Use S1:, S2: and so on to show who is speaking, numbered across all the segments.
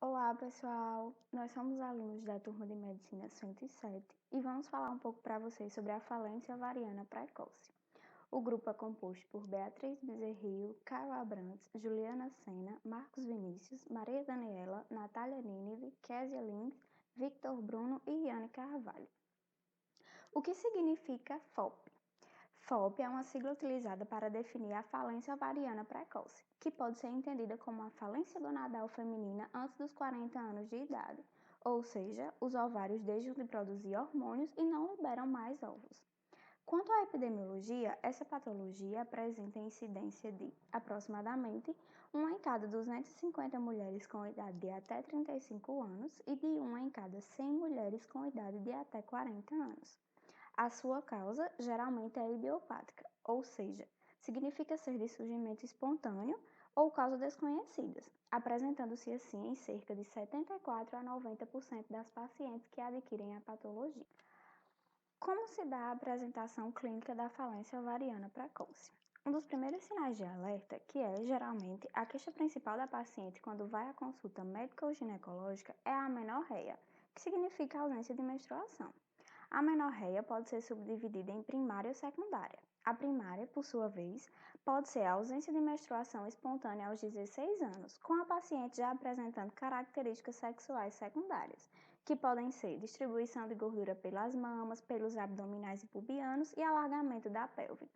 S1: Olá, pessoal! Nós somos alunos da turma de Medicina 107 e vamos falar um pouco para vocês sobre a falência ovariana precoce. O grupo é composto por Beatriz Bezerril, Caio Abrantes, Juliana Sena, Marcos Vinícius, Maria Daniela, Natália Nínive, Késia Lins, Victor Bruno e Yane Carvalho. O que significa FOP? FOP é uma sigla utilizada para definir a falência ovariana precoce, que pode ser entendida como a falência gonadal feminina antes dos 40 anos de idade, ou seja, os ovários deixam de produzir hormônios e não liberam mais óvulos. Quanto à epidemiologia, essa patologia apresenta incidência de aproximadamente 1 em cada 250 mulheres com idade de até 35 anos e de 1 em cada 100 mulheres com idade de até 40 anos. A sua causa geralmente é idiopática, ou seja, significa ser de surgimento espontâneo ou causas desconhecidas, apresentando-se assim em cerca de 74 a 90% das pacientes que adquirem a patologia. Como se dá a apresentação clínica da falência ovariana precoce? Um dos primeiros sinais de alerta, que é geralmente a queixa principal da paciente quando vai à consulta médica ou ginecológica, é a amenorreia, que significa ausência de menstruação. A amenorreia pode ser subdividida em primária ou secundária. A primária, por sua vez, pode ser a ausência de menstruação espontânea aos 16 anos, com a paciente já apresentando características sexuais secundárias, que podem ser distribuição de gordura pelas mamas, pelos abdominais e pubianos e alargamento da pelve.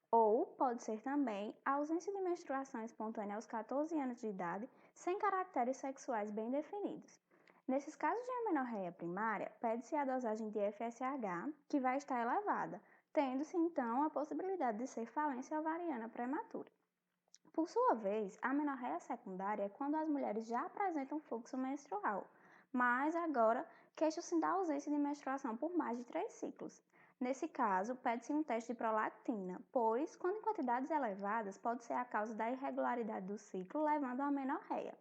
S1: Ou pode ser também a ausência de menstruação espontânea aos 14 anos de idade, sem caracteres sexuais bem definidos. Nesses casos de amenorreia primária, pede-se a dosagem de FSH, que vai estar elevada, tendo-se então a possibilidade de ser falência ovariana prematura. Por sua vez, a amenorreia secundária é quando as mulheres já apresentam fluxo menstrual, mas agora queixam-se da ausência de menstruação por mais de 3 ciclos. Nesse caso, pede-se um teste de prolactina, pois, quando em quantidades elevadas, pode ser a causa da irregularidade do ciclo, levando à amenorreia.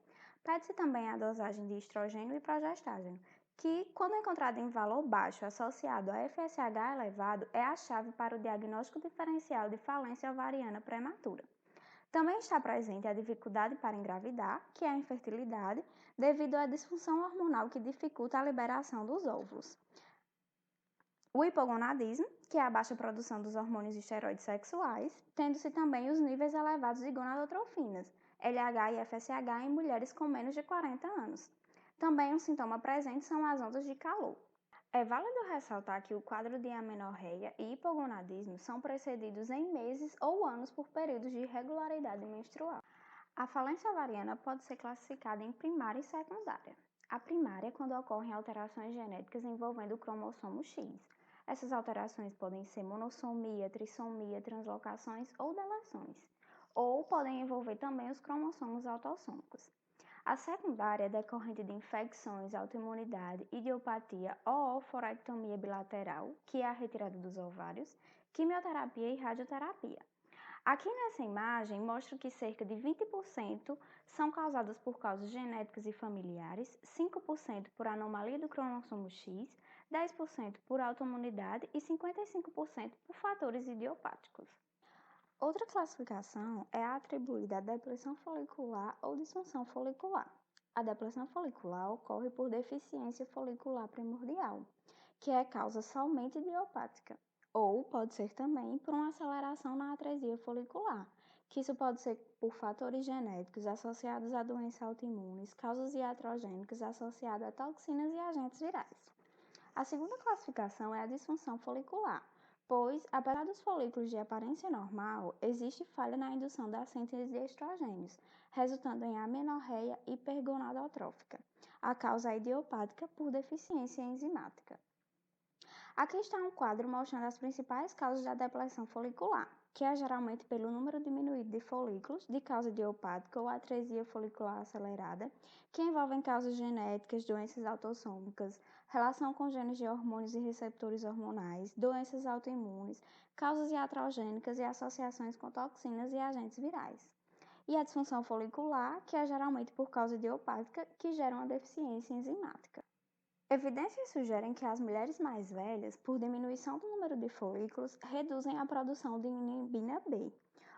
S1: Pede-se também a dosagem de estrogênio e progestágeno, que, quando encontrada em valor baixo associado a FSH elevado, é a chave para o diagnóstico diferencial de falência ovariana prematura. Também está presente a dificuldade para engravidar, que é a infertilidade, devido à disfunção hormonal que dificulta a liberação dos óvulos. O hipogonadismo, que é a baixa produção dos hormônios esteroides sexuais, tendo-se também os níveis elevados de gonadotrofinas, LH e FSH em mulheres com menos de 40 anos. Também um sintoma presente são as ondas de calor. É válido ressaltar que o quadro de amenorreia e hipogonadismo são precedidos em meses ou anos por períodos de irregularidade menstrual. A falência ovariana pode ser classificada em primária e secundária. A primária é quando ocorrem alterações genéticas envolvendo o cromossomo X. Essas alterações podem ser monossomia, trissomia, translocações ou deleções, ou podem envolver também os cromossomos autossômicos. A secundária é decorrente de infecções, autoimunidade, idiopatia ou oforectomia bilateral, que é a retirada dos ovários, quimioterapia e radioterapia. Aqui nessa imagem mostra que cerca de 20% são causadas por causas genéticas e familiares, 5% por anomalia do cromossomo X, 10% por autoimunidade e 55% por fatores idiopáticos. Outra classificação é atribuída à depressão folicular ou disfunção folicular. A depressão folicular ocorre por deficiência folicular primordial, que é causa somente idiopática, ou pode ser também por uma aceleração na atresia folicular, que isso pode ser por fatores genéticos associados a doenças autoimunes, causas iatrogênicas associadas a toxinas e agentes virais. A segunda classificação é a disfunção folicular, pois, apesar dos folículos de aparência normal, existe falha na indução da síntese de estrogênios, resultando em amenorreia hipergonadotrófica. A causa é idiopática por deficiência enzimática. Aqui está um quadro mostrando as principais causas da depressão folicular, que é geralmente pelo número diminuído de folículos, de causa idiopática ou atresia folicular acelerada, que envolvem causas genéticas, doenças autossômicas, relação com genes de hormônios e receptores hormonais, doenças autoimunes, causas iatrogênicas e associações com toxinas e agentes virais. E a disfunção folicular, que é geralmente por causa idiopática, que gera uma deficiência enzimática. Evidências sugerem que as mulheres mais velhas, por diminuição do número de folículos, reduzem a produção de inibina B,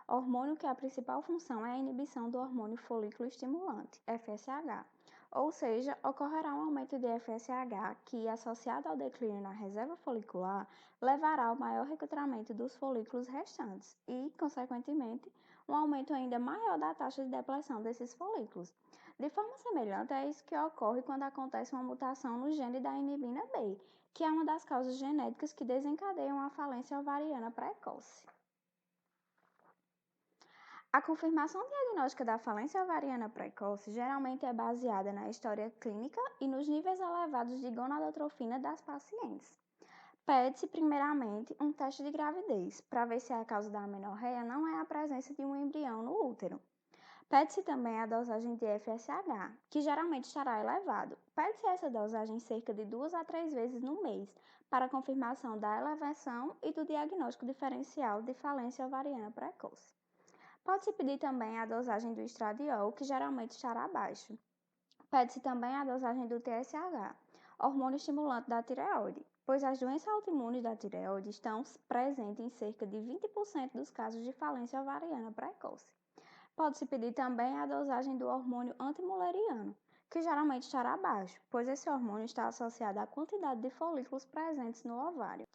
S1: hormônio que a principal função é a inibição do hormônio folículo estimulante, FSH, Ou seja, ocorrerá um aumento de FSH que, associado ao declínio na reserva folicular, levará ao maior recrutamento dos folículos restantes e, consequentemente, um aumento ainda maior da taxa de depressão desses folículos. De forma semelhante, é isso que ocorre quando acontece uma mutação no gene da inibina B, que é uma das causas genéticas que desencadeiam a falência ovariana precoce. A confirmação diagnóstica da falência ovariana precoce geralmente é baseada na história clínica e nos níveis elevados de gonadotrofina das pacientes. Pede-se, primeiramente, um teste de gravidez, para ver se a causa da amenorreia não é a presença de um embrião no útero. Pede-se também a dosagem de FSH, que geralmente estará elevado. Pede-se essa dosagem cerca de 2 a 3 vezes no mês, para confirmação da elevação e do diagnóstico diferencial de falência ovariana precoce. Pode-se pedir também a dosagem do estradiol, que geralmente estará abaixo. Pede-se também a dosagem do TSH, hormônio estimulante da tireoide, pois as doenças autoimunes da tireoide estão presentes em cerca de 20% dos casos de falência ovariana precoce. Pode-se pedir também a dosagem do hormônio antimuleriano, que geralmente estará abaixo, pois esse hormônio está associado à quantidade de folículos presentes no ovário.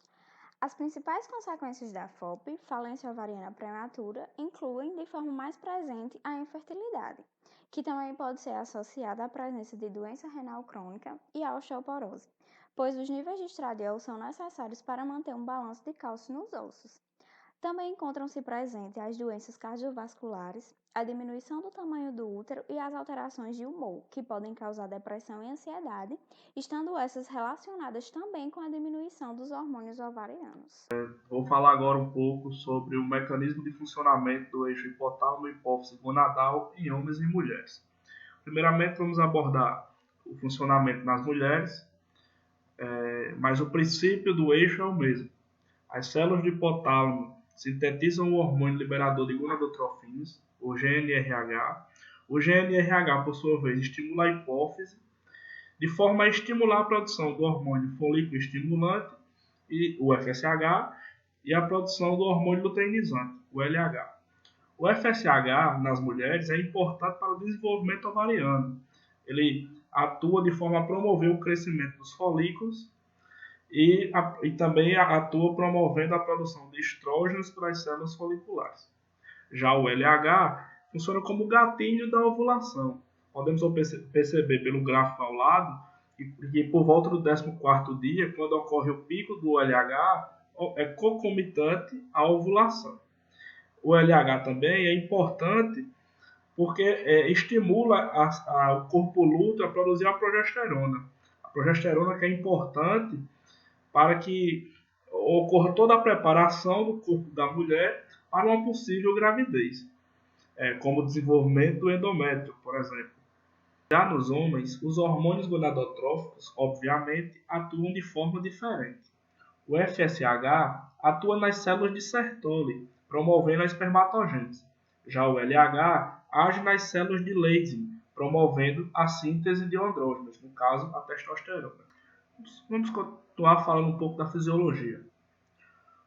S1: As principais consequências da FOP, falência ovariana prematura, incluem de forma mais presente a infertilidade, que também pode ser associada à presença de doença renal crônica e à osteoporose, pois os níveis de estradiol são necessários para manter um balanço de cálcio nos ossos. Também encontram-se presentes as doenças cardiovasculares, a diminuição do tamanho do útero e as alterações de humor, que podem causar depressão e ansiedade, estando essas relacionadas também com a diminuição dos hormônios ovarianos.
S2: Vou falar agora um pouco sobre o mecanismo de funcionamento do eixo hipotálamo-hipófise gonadal em homens e mulheres. Primeiramente, vamos abordar o funcionamento nas mulheres, mas o princípio do eixo é o mesmo. As células do hipotálamo sintetizam o hormônio liberador de gonadotrofinas, o GNRH. O GNRH, por sua vez, estimula a hipófise, de forma a estimular a produção do hormônio folículo estimulante, e o FSH, e a produção do hormônio luteinizante, o LH. O FSH nas mulheres é importante para o desenvolvimento ovariano. Ele atua de forma a promover o crescimento dos folículos e também atua promovendo a produção de estrógenos para as células foliculares. Já o LH funciona como gatilho da ovulação. Podemos perceber pelo gráfico ao lado que por volta do 14º dia, quando ocorre o pico do LH, é concomitante à ovulação. O LH também é importante porque estimula o corpo lúteo a produzir a progesterona. A progesterona que é importante para que ocorra toda a preparação do corpo da mulher para uma possível gravidez, como o desenvolvimento do endométrio, por exemplo. Já nos homens, os hormônios gonadotróficos, obviamente, atuam de forma diferente. O FSH atua nas células de Sertoli, promovendo a espermatogênese. Já o LH age nas células de Leydig, promovendo a síntese de andrógenos, no caso, a testosterona. Vamos continuar falando um pouco da fisiologia.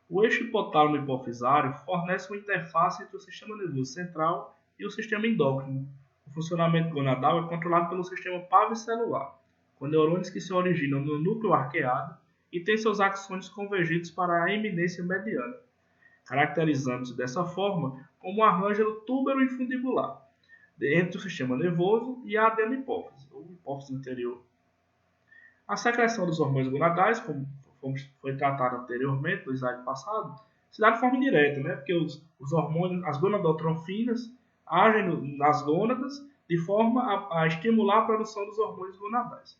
S2: O eixo hipotálamo-hipofisário fornece uma interface entre o sistema nervoso central e o sistema endócrino. O funcionamento gonadal é controlado pelo sistema pavicelular, com neurônios que se originam no núcleo arqueado e têm seus axônios convergidos para a eminência mediana, caracterizando-se dessa forma como um arranjo túbero-infundibular entre o sistema nervoso e a adenopófise, ou hipófise anterior. A secreção dos hormônios gonadais, como foi tratado anteriormente no slide passado, se dá de forma indireta, né? Porque os hormônios, as gonadotrofinas, agem nas gônadas de forma a estimular a produção dos hormônios gonadais.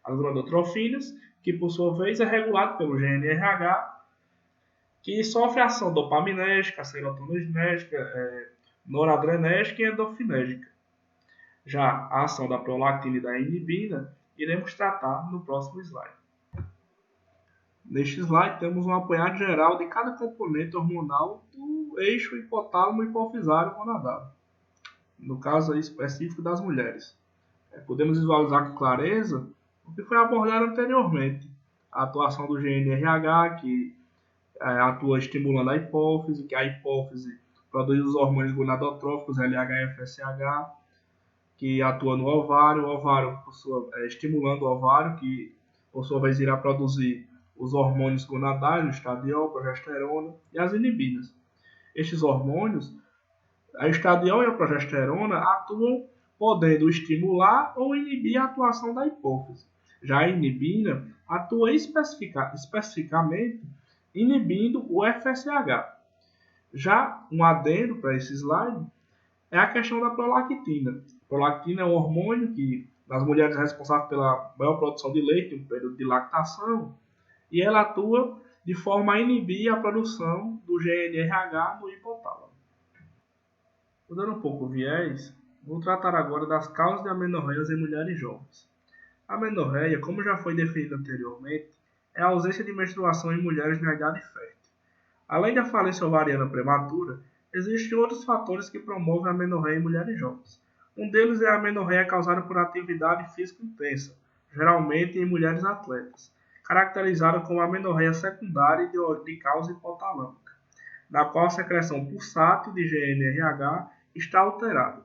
S2: As gonadotrofinas, que por sua vez é regulado pelo GNRH, que sofre a ação dopaminérgica, serotoninérgica, noradrenérgica e endorfinérgica. Já a ação da prolactina e da inibina iremos tratar no próximo slide. Neste slide temos um apanhado geral de cada componente hormonal do eixo hipotálamo-hipofisário gonadal, no caso específico das mulheres. Podemos visualizar com clareza o que foi abordado anteriormente, a atuação do GNRH, que atua estimulando a hipófise, que a hipófise produz os hormônios gonadotróficos, LH e FSH, que atua no ovário, estimulando o ovário, que por sua vez irá produzir os hormônios gonadais, o estradiol, progesterona e as inibinas. Estes hormônios, a estradiol e a progesterona, atuam podendo estimular ou inibir a atuação da hipófise. Já a inibina atua especificamente inibindo o FSH. Já um adendo para esse slide é a questão da prolactina. A prolactina é um hormônio que nas mulheres é responsável pela maior produção de leite no período de lactação e ela atua de forma a inibir a produção do GNRH no hipotálamo. Mudando um pouco o viés, vou tratar agora das causas de amenorreias em mulheres jovens. A amenorreia, como já foi definida anteriormente, é a ausência de menstruação em mulheres na idade fértil. Além da falência ovariana prematura, existem outros fatores que promovem a amenorreia em mulheres jovens. Um deles é a amenorreia causada por atividade física intensa, geralmente em mulheres atletas, caracterizada como amenorreia secundária de causa hipotalâmica, na qual a secreção pulsátil de GNRH está alterada.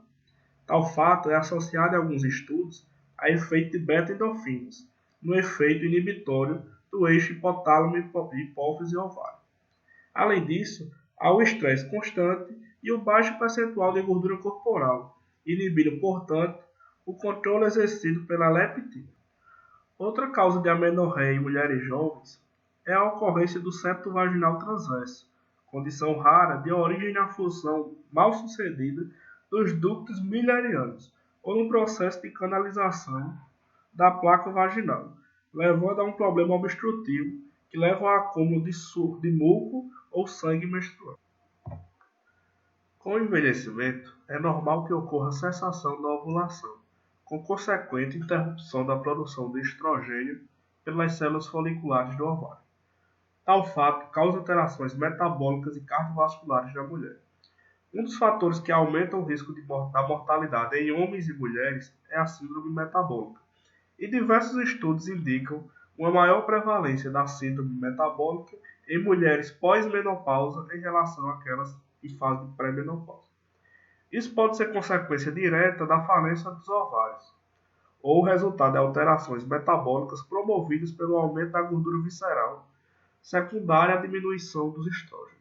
S2: Tal fato é associado em alguns estudos a efeito de beta-endorfinas, no efeito inibitório do eixo hipotálamo-hipófise-ovário. Além disso, há o estresse constante e o baixo percentual de gordura corporal, inibindo, portanto, o controle exercido pela leptina. Outra causa de amenorreia em mulheres jovens é a ocorrência do septo vaginal transverso, condição rara de origem na fusão mal sucedida dos ductos miliarianos ou no processo de canalização da placa vaginal, levando a um problema obstrutivo que leva ao acúmulo de muco ou sangue menstrual. Com o envelhecimento, é normal que ocorra cessação da ovulação, com consequente interrupção da produção de estrogênio pelas células foliculares do ovário. Tal fato causa alterações metabólicas e cardiovasculares na mulher. Um dos fatores que aumentam o risco da mortalidade em homens e mulheres é a síndrome metabólica, e diversos estudos indicam uma maior prevalência da síndrome metabólica em mulheres pós-menopausa em relação àquelas em fase de pré-menopausa. Isso pode ser consequência direta da falência dos ovários, ou resultado de alterações metabólicas promovidas pelo aumento da gordura visceral, secundária à diminuição dos estrógenos.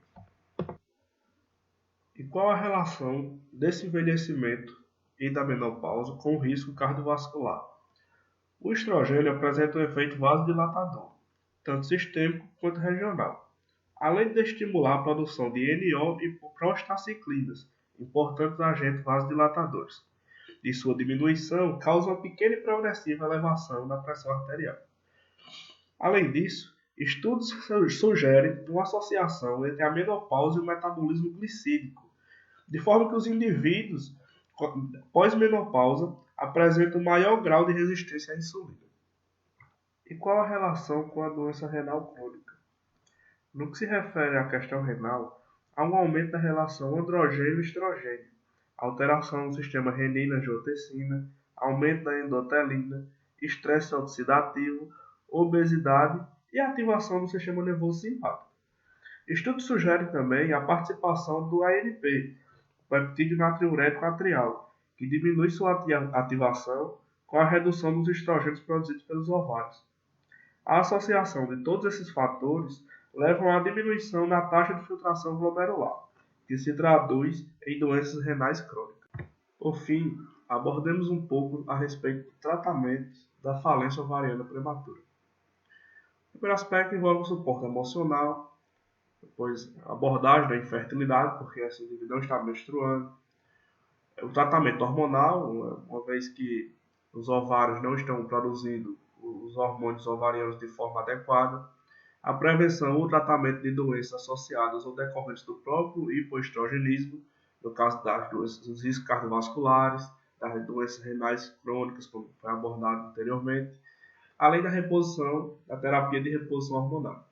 S2: E qual a relação desse envelhecimento e da menopausa com o risco cardiovascular? O estrogênio apresenta um efeito vasodilatador, tanto sistêmico quanto regional, além de estimular a produção de NO e prostaciclinas, importantes agentes vasodilatadores. De sua diminuição, causa uma pequena e progressiva elevação da pressão arterial. Além disso, estudos sugerem uma associação entre a menopausa e o metabolismo glicídico, de forma que os indivíduos pós-menopausa apresentam maior grau de resistência à insulina. E qual a relação com a doença renal crônica? No que se refere à questão renal, há um aumento da relação androgênio-estrogênio, alteração no sistema renina-angiotensina, aumento da endotelina, estresse oxidativo, obesidade e ativação do sistema nervoso simpático. Estudos sugerem também a participação do ANP, o peptídeo natriurético atrial, que diminui sua ativação com a redução dos estrógenos produzidos pelos ovários. A associação de todos esses fatores leva à diminuição na taxa de filtração glomerular, que se traduz em doenças renais crônicas. Por fim, abordemos um pouco a respeito do tratamento da falência ovariana prematura. O primeiro aspecto envolve o suporte emocional, depois a abordagem da infertilidade, porque esse indivíduo não está menstruando, o tratamento hormonal, uma vez que os ovários não estão produzindo os hormônios ovarianos de forma adequada, a prevenção ou tratamento de doenças associadas ou decorrentes do próprio hipoestrogenismo, no caso das doenças, dos riscos cardiovasculares, das doenças renais crônicas, como foi abordado anteriormente, além da reposição, da terapia de reposição hormonal.